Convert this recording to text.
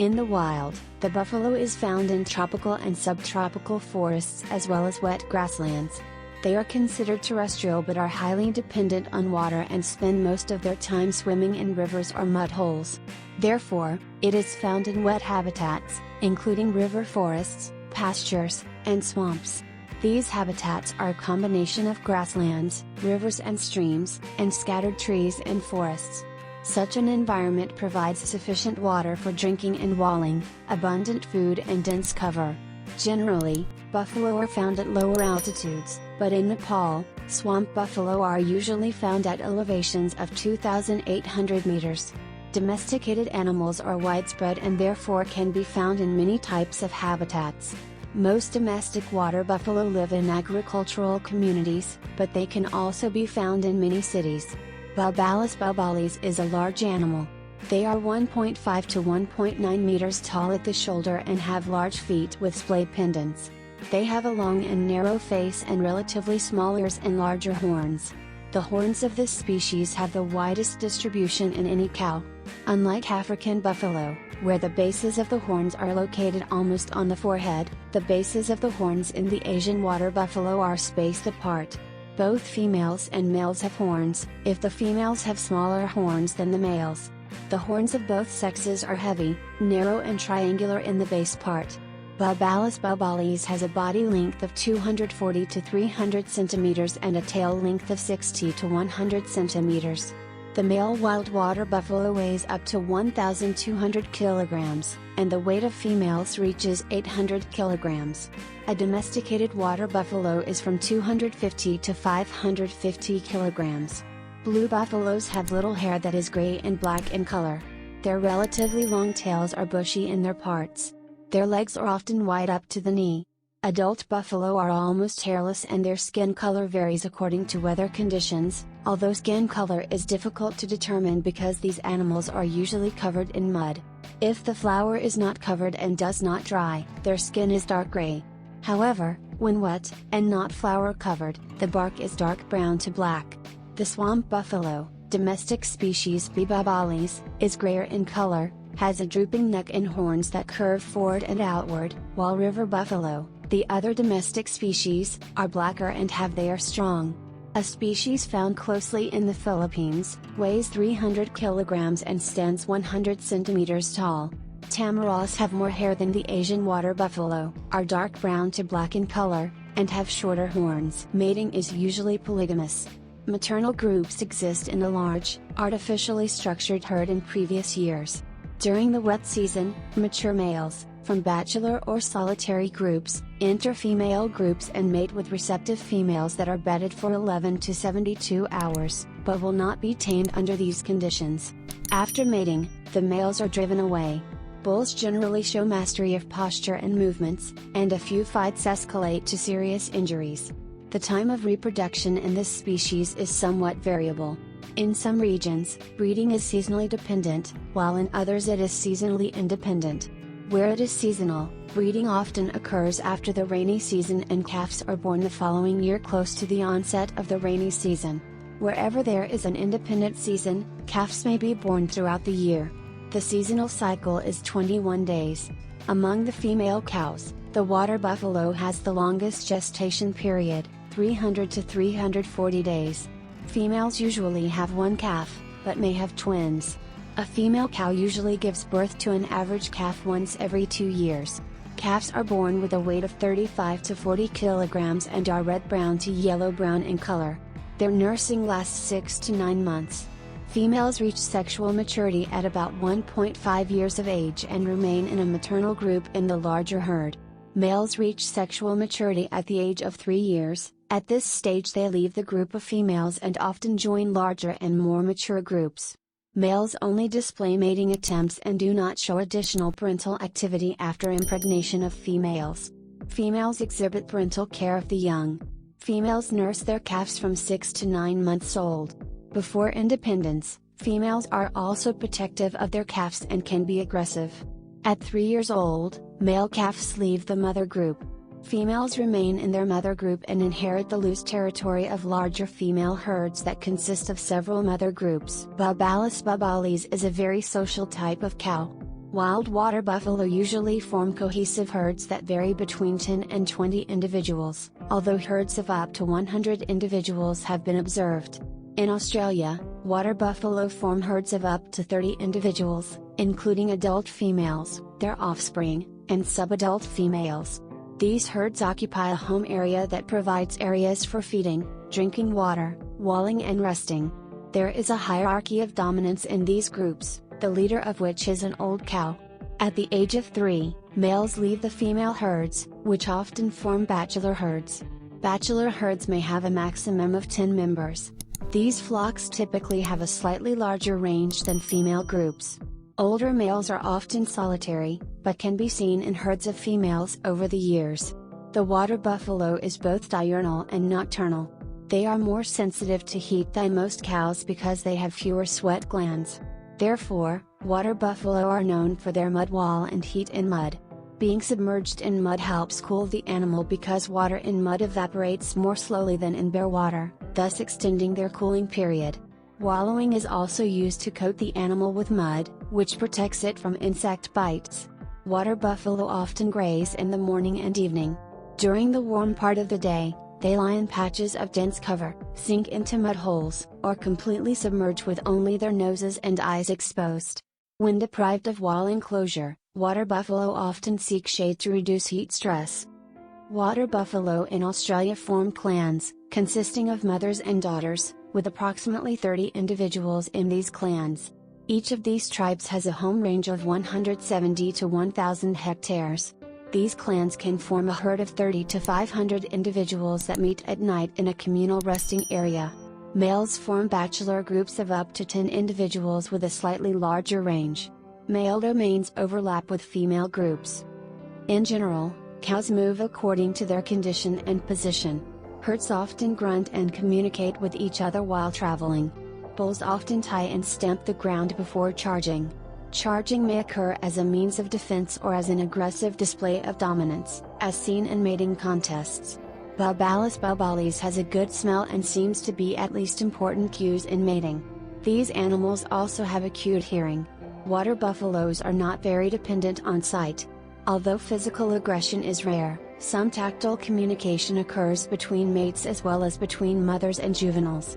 In the wild, the buffalo is found in tropical and subtropical forests as well as wet grasslands. They are considered terrestrial but are highly dependent on water and spend most of their time swimming in rivers or mud holes. Therefore, it is found in wet habitats, including river forests, pastures, and swamps. These habitats are a combination of grasslands, rivers and streams, and scattered trees and forests. Such an environment provides sufficient water for drinking and walling, abundant food and dense cover. Generally, buffalo are found at lower altitudes, but in Nepal, swamp buffalo are usually found at elevations of 2,800 meters. Domesticated animals are widespread and therefore can be found in many types of habitats. Most domestic water buffalo live in agricultural communities, but they can also be found in many cities. Bubalis bubalis is a large animal. They are 1.5 to 1.9 meters tall at the shoulder and have large feet with splayed pendants. They have a long and narrow face and relatively small ears and larger horns. The horns of this species have the widest distribution in any cow. Unlike African buffalo, where the bases of the horns are located almost on the forehead, the bases of the horns in the Asian water buffalo are spaced apart. Both females and males have horns, if the females have smaller horns than the males. The horns of both sexes are heavy, narrow and triangular in the base part. Bubalis bubalis has a body length of 240 to 300 centimeters and a tail length of 60 to 100 centimeters. The male wild water buffalo weighs up to 1,200 kilograms, and the weight of females reaches 800 kilograms. A domesticated water buffalo is from 250 to 550 kilograms. Blue buffaloes have little hair that is gray and black in color. Their relatively long tails are bushy in their parts. Their legs are often wide up to the knee. Adult buffalo are almost hairless and their skin color varies according to weather conditions, although skin color is difficult to determine because these animals are usually covered in mud. If the flour is not covered and does not dry, their skin is dark gray. However, when wet, and not flour covered, the bark is dark brown to black. The swamp buffalo, domestic species B. bubalis, is grayer in color, has a drooping neck and horns that curve forward and outward, while river buffalo, the other domestic species, are blacker and they are strong. A species found closely in the Philippines, weighs 300 kilograms and stands 100 centimeters tall. Tamaras have more hair than the Asian water buffalo, are dark brown to black in color, and have shorter horns. Mating is usually polygamous. Maternal groups exist in a large, artificially structured herd in previous years. During the wet season, mature males, from bachelor or solitary groups, enter female groups and mate with receptive females that are bedded for 11 to 72 hours, but will not be tamed under these conditions. After mating, the males are driven away. Bulls generally show mastery of posture and movements, and a few fights escalate to serious injuries. The time of reproduction in this species is somewhat variable. In some regions, breeding is seasonally dependent, while in others it is seasonally independent. Where it is seasonal, breeding often occurs after the rainy season and calves are born the following year close to the onset of the rainy season. Wherever there is an independent season, calves may be born throughout the year. The seasonal cycle is 21 days. Among the female cows, the water buffalo has the longest gestation period, 300 to 340 days. Females usually have one calf, but may have twins. A female cow usually gives birth to an average calf once every 2 years. Calves are born with a weight of 35 to 40 kilograms and are red-brown to yellow-brown in color. Their nursing lasts 6 to 9 months. Females reach sexual maturity at about 1.5 years of age and remain in a maternal group in the larger herd. Males reach sexual maturity at the age of 3 years. At this stage they leave the group of females and often join larger and more mature groups. Males only display mating attempts and do not show additional parental activity after impregnation of females. Females exhibit parental care of the young. Females nurse their calves from 6 to 9 months old. Before independence, females are also protective of their calves and can be aggressive. At 3 years old, male calves leave the mother group. Females remain in their mother group and inherit the loose territory of larger female herds that consist of several mother groups. Bubalis bubalis is a very social type of cow. Wild water buffalo usually form cohesive herds that vary between 10 and 20 individuals, although herds of up to 100 individuals have been observed. In Australia, water buffalo form herds of up to 30 individuals, including adult females, their offspring, and subadult females. These herds occupy a home area that provides areas for feeding, drinking water, walling and resting. There is a hierarchy of dominance in these groups, the leader of which is an old cow. At the age of 3, males leave the female herds, which often form bachelor herds. Bachelor herds may have a maximum of 10 members. These flocks typically have a slightly larger range than female groups. Older males are often solitary, but can be seen in herds of females over the years. The water buffalo is both diurnal and nocturnal. They are more sensitive to heat than most cows because they have fewer sweat glands. Therefore, water buffalo are known for their mud wall and heat in mud. Being submerged in mud helps cool the animal because water in mud evaporates more slowly than in bare water, thus extending their cooling period. Wallowing is also used to coat the animal with mud, which protects it from insect bites. Water buffalo often graze in the morning and evening. During the warm part of the day, they lie in patches of dense cover, sink into mud holes, or completely submerge with only their noses and eyes exposed. When deprived of wall enclosure, water buffalo often seek shade to reduce heat stress. Water buffalo in Australia form clans, consisting of mothers and daughters, with approximately 30 individuals in these clans. Each of these tribes has a home range of 170 to 1,000 hectares. These clans can form a herd of 30 to 500 individuals that meet at night in a communal resting area. Males form bachelor groups of up to 10 individuals with a slightly larger range. Male domains overlap with female groups. In general, cows move according to their condition and position. Herds often grunt and communicate with each other while traveling. Bulls often tie and stamp the ground before charging. Charging may occur as a means of defense or as an aggressive display of dominance, as seen in mating contests. Bubalis bubalis has a good smell and seems to be at least important cues in mating. These animals also have acute hearing. Water buffaloes are not very dependent on sight. Although physical aggression is rare, some tactile communication occurs between mates as well as between mothers and juveniles.